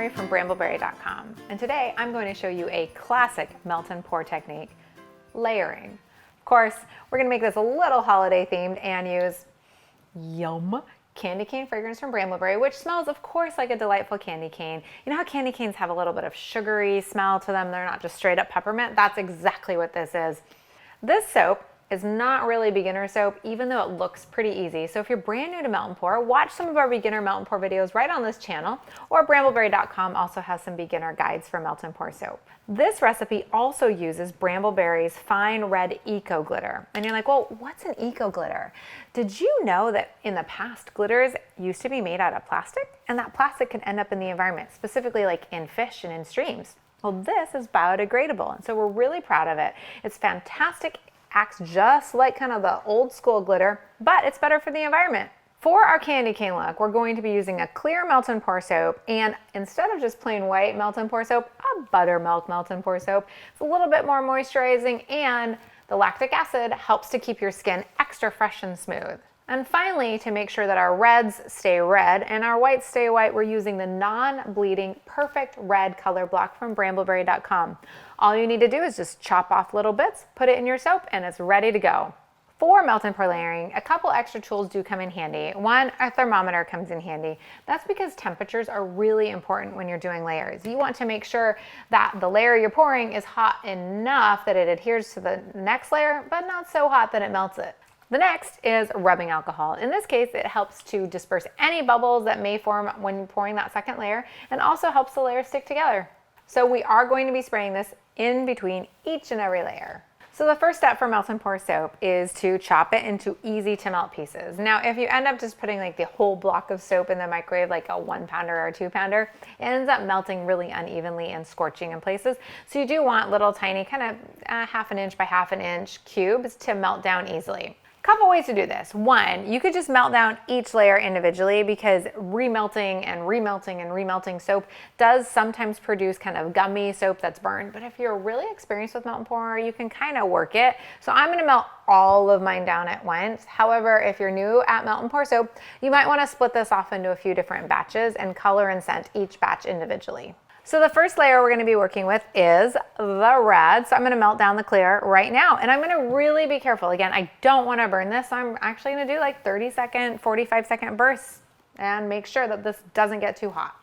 Mary from Brambleberry.com, and today I'm going to show you a classic melt and pour technique, layering. Of course, we're going to make this a little holiday themed and use yum candy cane fragrance from Brambleberry, which smells of course like a delightful candy cane. You know how candy canes have a little bit of sugary smell to them? They're not just straight up peppermint. That's exactly what this is. This soap is not really beginner soap, even though it looks pretty easy. So if you're brand new to melt and pour, watch some of our beginner melt and pour videos right on this channel, or Brambleberry.com also has some beginner guides for melt and pour soap. This recipe also uses Brambleberry's Fine Red Eco Glitter. And you're like, well, what's an eco glitter? Did you know that in the past, glitters used to be made out of plastic? And that plastic can end up in the environment, specifically like in fish and in streams. Well, this is biodegradable, and so we're really proud of it. It's fantastic. Acts just like kind of the old school glitter, but it's better for the environment. For our candy cane look, we're going to be using a clear melt and pour soap, and instead of just plain white melt and pour soap, a buttermilk melt and pour soap. It's a little bit more moisturizing, and the lactic acid helps to keep your skin extra fresh and smooth. And finally, to make sure that our reds stay red and our whites stay white, we're using the non-bleeding perfect red color block from Brambleberry.com. All you need to do is just chop off little bits, put it in your soap, and it's ready to go. For melt and pour layering, a couple extra tools do come in handy. One, a thermometer comes in handy. That's because temperatures are really important when you're doing layers. You want to make sure that the layer you're pouring is hot enough that it adheres to the next layer, but not so hot that it melts it. The next is rubbing alcohol. In this case, it helps to disperse any bubbles that may form when you're pouring that second layer, and also helps the layers stick together. So we are going to be spraying this in between each and every layer. So the first step for melt and pour soap is to chop it into easy to melt pieces. Now, if you end up just putting like the whole block of soap in the microwave, like a 1 pounder or a 2 pounder, it ends up melting really unevenly and scorching in places. So you do want little tiny kind of ½ an inch by ½ an inch cubes to melt down easily. Couple ways to do this. One, you could just melt down each layer individually, because remelting and remelting and remelting soap does sometimes produce kind of gummy soap that's burned. But if you're really experienced with melt and pour, you can kind of work it. So I'm going to melt all of mine down at once. However, if you're new at melt and pour soap, you might want to split this off into a few different batches and color and scent each batch individually. So the first layer we're going to be working with is the red. So I'm going to melt down the clear right now, and I'm going to really be careful. Again, I don't want to burn this, so I'm actually going to do like 30-second, 45-second bursts and make sure that this doesn't get too hot.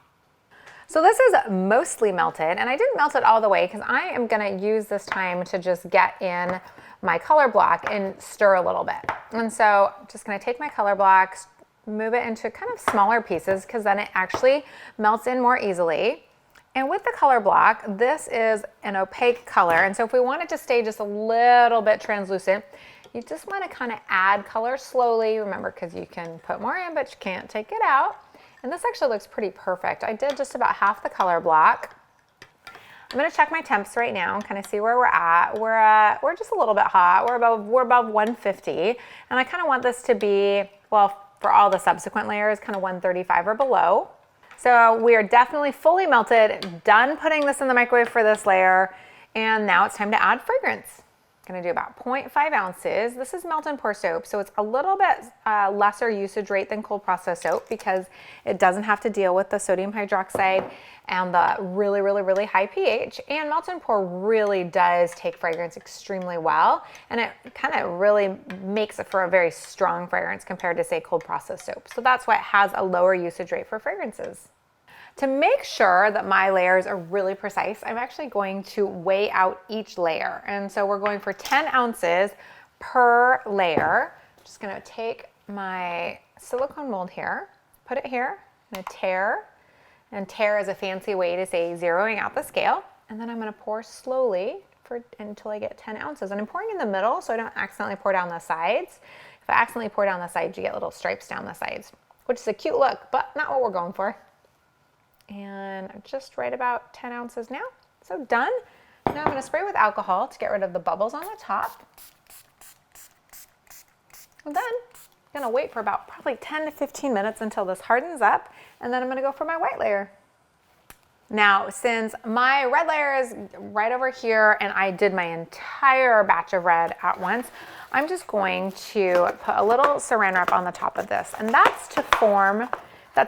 So this is mostly melted, and I didn't melt it all the way because I am going to use this time to just get in my color block and stir a little bit. And so I'm just going to take my color blocks, move it into kind of smaller pieces, because then it actually melts in more easily. And with the color block, this is an opaque color. And so if we want it to stay just a little bit translucent, you just want to kind of add color slowly. Remember, because you can put more in, but you can't take it out. And this actually looks pretty perfect. I did just about half the color block. I'm going to check my temps right now and kind of see where we're at. We're just a little bit hot. We're above 150. And I kind of want this to be, well, for all the subsequent layers, kind of 135 or below. So we are definitely fully melted, done putting this in the microwave for this layer, and now it's time to add fragrance. I'm going to do about 0.5 ounces. This is melt and pour soap, so it's a little bit lesser usage rate than cold process soap, because it doesn't have to deal with the sodium hydroxide and the really, really, really high pH. And melt and pour really does take fragrance extremely well, and it kind of really makes it for a very strong fragrance compared to, say, cold process soap. So that's why it has a lower usage rate for fragrances. To make sure that my layers are really precise, I'm actually going to weigh out each layer. And so we're going for 10 ounces per layer. I'm just going to take my silicone mold here, put it here, I'm going to tare. And tare is a fancy way to say zeroing out the scale. And then I'm going to pour slowly until I get 10 ounces. And I'm pouring in the middle so I don't accidentally pour down the sides. If I accidentally pour down the sides, you get little stripes down the sides, which is a cute look, but not what we're going for. And I'm just right about 10 ounces now. So done. Now I'm going to spray with alcohol to get rid of the bubbles on the top. And then I'm going to wait for about probably 10 to 15 minutes until this hardens up. And then I'm going to go for my white layer. Now, since my red layer is right over here and I did my entire batch of red at once, I'm just going to put a little saran wrap on the top of this. And that's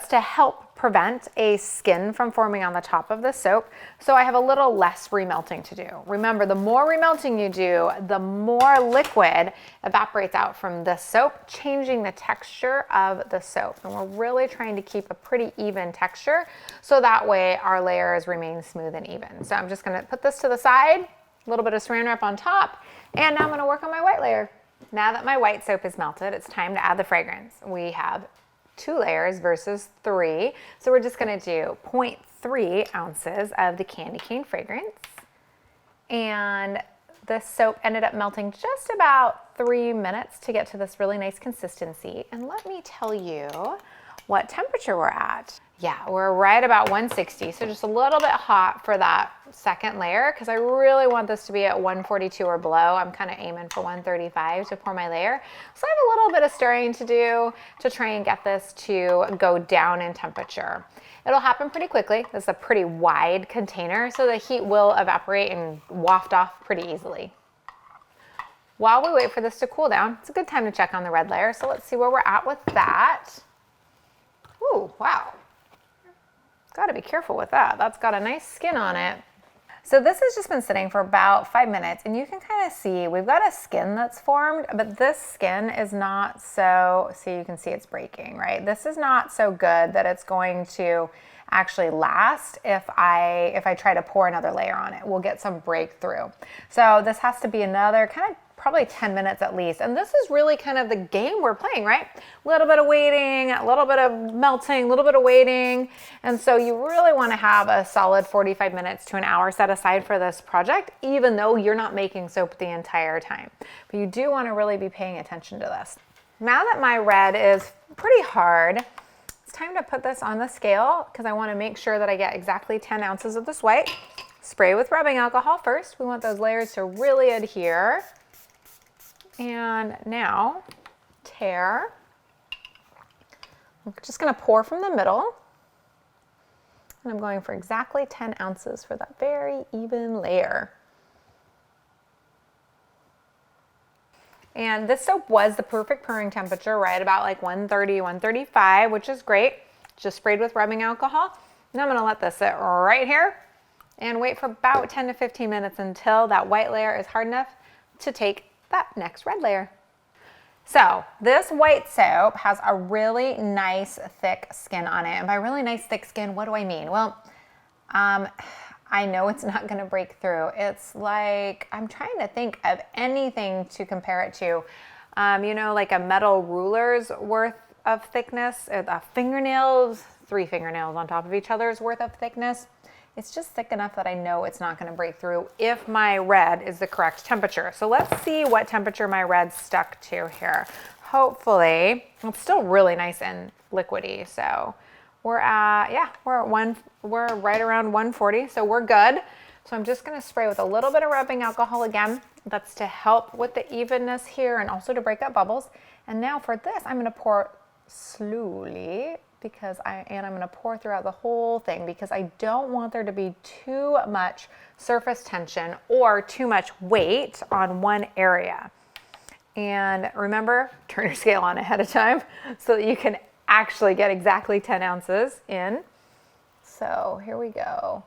to help prevent a skin from forming on the top of the soap, so I have a little less remelting to do. Remember, the more remelting you do, the more liquid evaporates out from the soap, changing the texture of the soap. And we're really trying to keep a pretty even texture, so that way our layers remain smooth and even. So I'm just gonna put this to the side, a little bit of saran wrap on top, and now I'm gonna work on my white layer. Now that my white soap is melted, it's time to add the fragrance. We have 2 layers versus 3. So we're just gonna do 0.3 ounces of the candy cane fragrance. And the soap ended up melting just about 3 minutes to get to this really nice consistency. And let me tell you what temperature we're at. Yeah, we're right about 160, so just a little bit hot for that second layer because I really want this to be at 142 or below. I'm kind of aiming for 135 to pour my layer. So I have a little bit of stirring to do to try and get this to go down in temperature. It'll happen pretty quickly. This is a pretty wide container, so the heat will evaporate and waft off pretty easily. While we wait for this to cool down, it's a good time to check on the red layer. So let's see where we're at with that. Ooh, wow. Got to be careful with that. That's got a nice skin on it. So this has just been sitting for about 5 minutes, and you can kind of see we've got a skin that's formed, but this skin is not so, see, you can see it's breaking, right? This is not so good that it's going to actually last if I try to pour another layer on it. We'll get some breakthrough. So this has to be another kind of probably 10 minutes at least. And this is really kind of the game we're playing, right? A little bit of waiting, a little bit of melting, a little bit of waiting. And so you really want to have a solid 45 minutes to an hour set aside for this project, even though you're not making soap the entire time. But you do want to really be paying attention to this. Now that my red is pretty hard, it's time to put this on the scale because I want to make sure that I get exactly 10 ounces of this white. Spray with rubbing alcohol first. We want those layers to really adhere. And now tare. I'm just going to pour from the middle. And I'm going for exactly 10 ounces for that very even layer. And this soap was the perfect pouring temperature, right about like 130, 135, which is great. Just sprayed with rubbing alcohol. Now I'm going to let this sit right here and wait for about 10 to 15 minutes until that white layer is hard enough to take that next red layer. So this white soap has a really nice thick skin on it. And by really nice thick skin, what do I mean? Well, I know it's not going to break through. It's like, I'm trying to think of anything to compare it to. You know, like a metal ruler's worth of thickness, fingernails, 3 fingernails on top of each other's worth of thickness. It's just thick enough that I know it's not going to break through if my red is the correct temperature. So let's see what temperature my red stuck to here. Hopefully, it's still really nice and liquidy. So we're right around 140. So we're good. So I'm just going to spray with a little bit of rubbing alcohol again. That's to help with the evenness here and also to break up bubbles. And now for this, I'm going to pour slowly. I'm going to pour throughout the whole thing because I don't want there to be too much surface tension or too much weight on one area. And remember, turn your scale on ahead of time so that you can actually get exactly 10 ounces in. So here we go.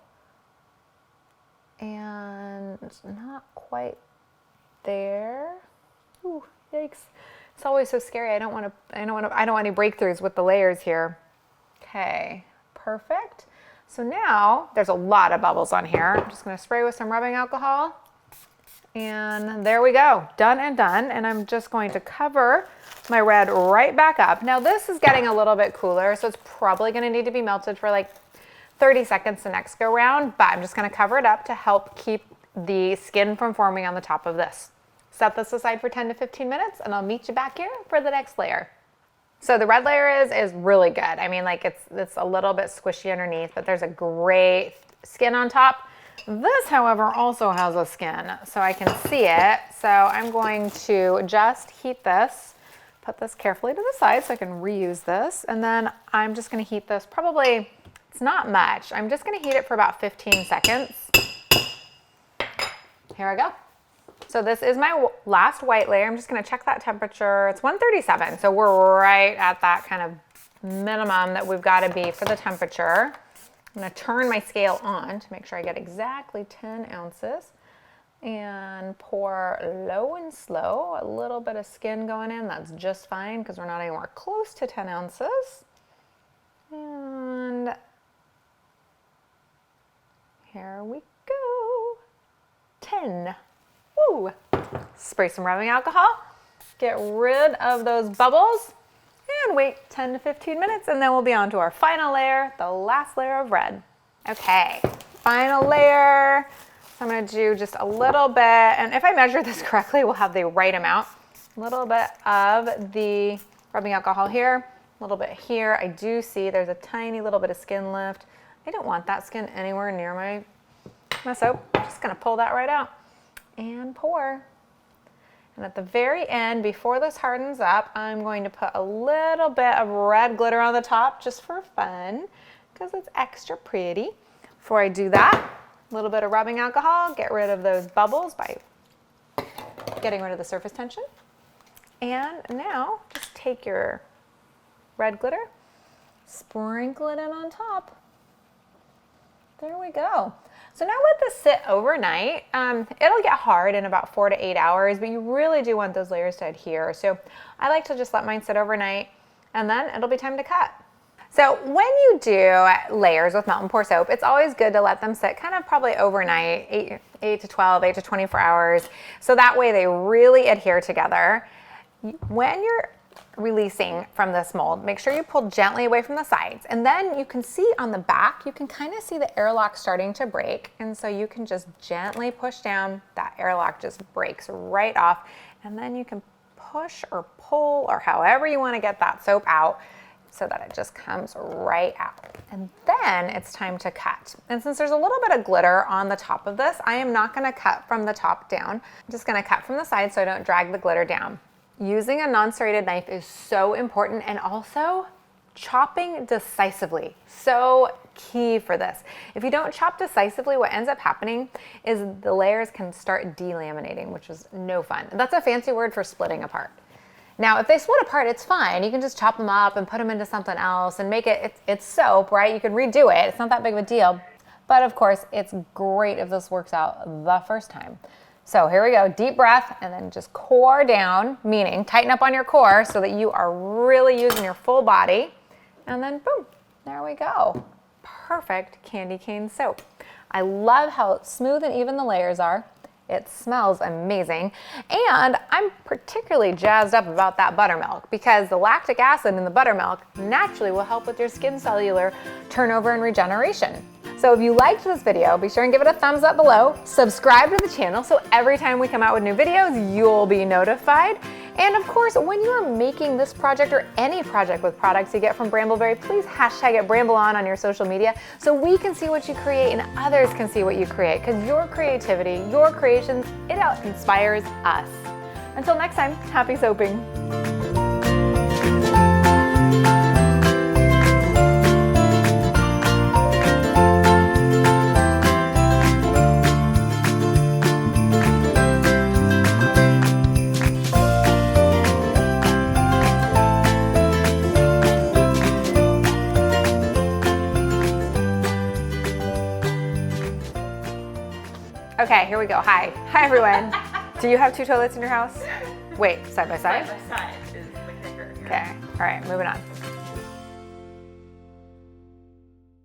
And it's not quite there. Ooh, yikes. It's always so scary. I don't want any breakthroughs with the layers here. Okay, perfect. So now there's a lot of bubbles on here. I'm just going to spray with some rubbing alcohol. And there we go, done and done. And I'm just going to cover my red right back up. Now this is getting a little bit cooler, so it's probably going to need to be melted for like 30 seconds the next go round, but I'm just going to cover it up to help keep the skin from forming on the top of this. Set this aside for 10 to 15 minutes and I'll meet you back here for the next layer. So the red layer is really good. I mean, like it's a little bit squishy underneath, but there's a great skin on top. This, however, also has a skin, so I can see it. So I'm going to just heat this, put this carefully to the side so I can reuse this. And then I'm just going to heat this probably, it's not much. I'm just going to heat it for about 15 seconds. Here I go. So this is my last white layer. I'm just going to check that temperature. It's 137, so we're right at that kind of minimum that we've got to be for the temperature. I'm going to turn my scale on to make sure I get exactly 10 ounces and pour low and slow. A little bit of skin going in, that's just fine because we're not anywhere close to 10 ounces. And here we go. 10. Woo! Spray some rubbing alcohol, get rid of those bubbles, and wait 10 to 15 minutes, and then we'll be on to our final layer, the last layer of red. Okay, final layer. So I'm gonna do just a little bit, and if I measure this correctly, we'll have the right amount. A little bit of the rubbing alcohol here, a little bit here. I do see there's a tiny little bit of skin left. I don't want that skin anywhere near my soap. I'm just gonna pull that right out and pour. And at the very end, before this hardens up, I'm going to put a little bit of red glitter on the top just for fun, because it's extra pretty. Before I do that, a little bit of rubbing alcohol, get rid of those bubbles by getting rid of the surface tension. And now just take your red glitter, sprinkle it in on top. There we go. So now let this sit overnight. It'll get hard in about 4 to 8 hours, but you really do want those layers to adhere. So I like to just let mine sit overnight, and then it'll be time to cut. So when you do layers with Melt and Pour soap, it's always good to let them sit kind of probably overnight, 8 to 12, 8 to 24 hours. So that way they really adhere together. When you're releasing from this mold, make sure you pull gently away from the sides, and then you can see on the back, you can kind of see the airlock starting to break, and so you can just gently push down. That airlock just breaks right off, and then you can push or pull or however you want to get that soap out so that it just comes right out. And then it's time to cut. And since there's a little bit of glitter on the top of this, I am not going to cut from the top down. I'm just going to cut from the side so I don't drag the glitter down. Using a non-serrated knife is so important, and also chopping decisively. So key for this. If you don't chop decisively, what ends up happening is the layers can start delaminating, which is no fun. That's a fancy word for splitting apart. Now, if they split apart, it's fine. You can just chop them up and put them into something else and make it's soap, right? You can redo it. It's not that big of a deal. But of course, it's great if this works out the first time. So here we go, deep breath, and then just core down, meaning tighten up on your core so that you are really using your full body. And then boom, there we go. Perfect candy cane soap. I love how smooth and even the layers are. It smells amazing. And I'm particularly jazzed up about that buttermilk because the lactic acid in the buttermilk naturally will help with your skin cellular turnover and regeneration. So if you liked this video, be sure and give it a thumbs up below. Subscribe to the channel so every time we come out with new videos, you'll be notified. And of course, when you are making this project or any project with products you get from Brambleberry, please hashtag it BrambleOn on your social media so we can see what you create and others can see what you create, because your creativity, your creations, it inspires us. Until next time, happy soaping. Okay, here we go. Hi. Hi, everyone. Do you have 2 toilets in your house? Wait, side by side? Side by side is the kicker. Okay. All right, moving on.